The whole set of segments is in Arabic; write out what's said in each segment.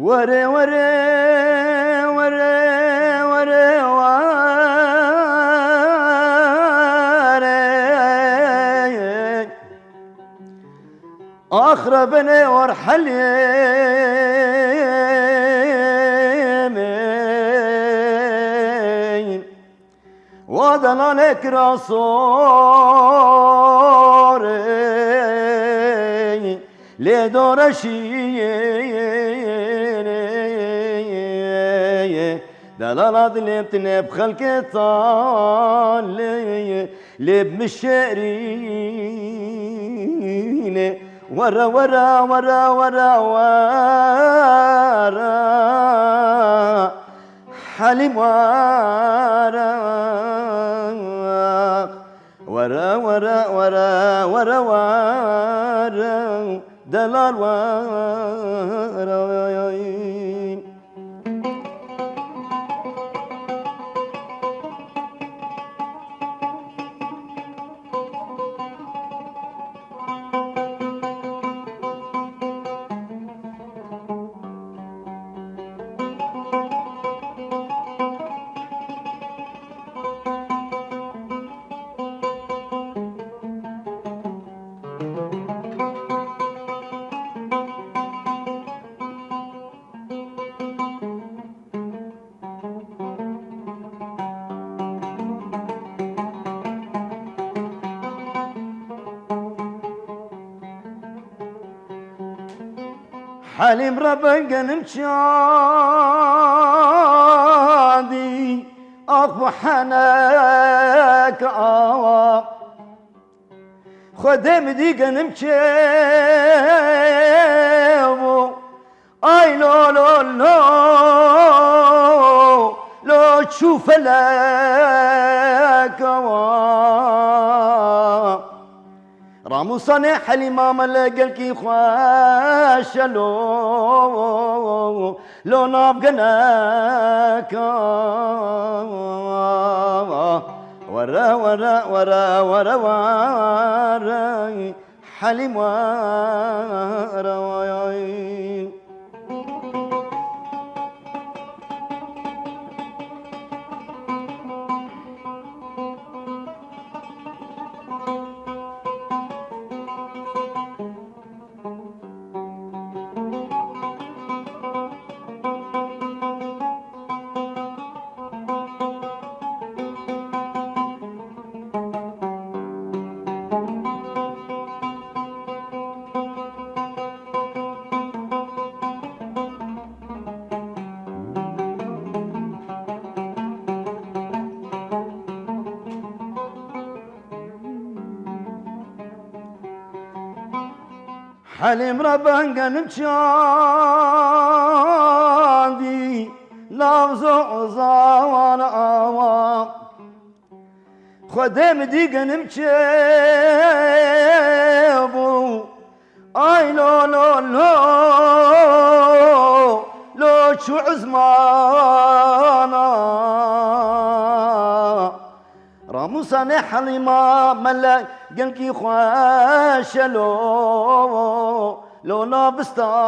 وري وري وري وري وري آخر بني وارحل يمين وضلالك رصوري لدور شيء دلالات اللي بتنب خلق طالي اللي بمشارين ورا ورا ورا ورا ورا حليم ورا ورا ورا ورا ورا ورا دلال ورا حليم ربك نمشادي أخو حناك خدم ديك نمشيبو أي لو لو لو لو تشوف لك رامو صانع حليمة ملقلكي خواش لو نابقناك ورا ورا ورا ورا ورا حليم ورا حليم ربك نمشادي لفظ عزاوانا خدم ديك نمشيبو اي لو لو لو لو شو عزمانا رامو صانع حليمة ملا قلكي خواش لو لابستانا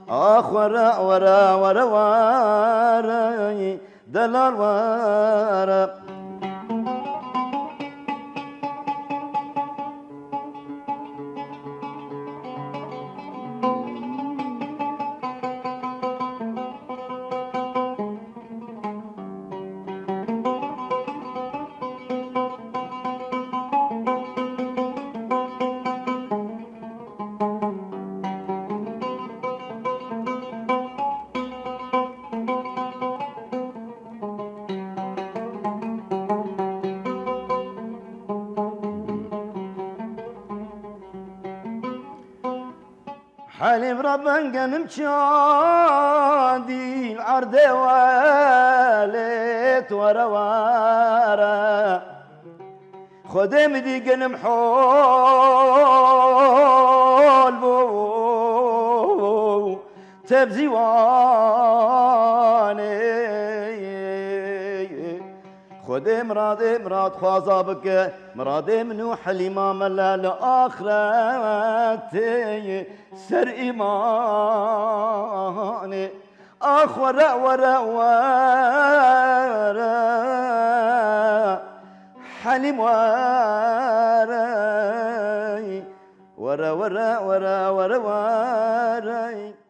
آخ ورا ورا ورا ورا دلال ورا حليم ربك نمشادي العرض واليت ورا ورا خدم ديك نمحول بو تبزي واني خدي مراد خوازا بك مرادي منوح الإمام لآخرتي سر إيماني آخ ورا حليم ورا ورا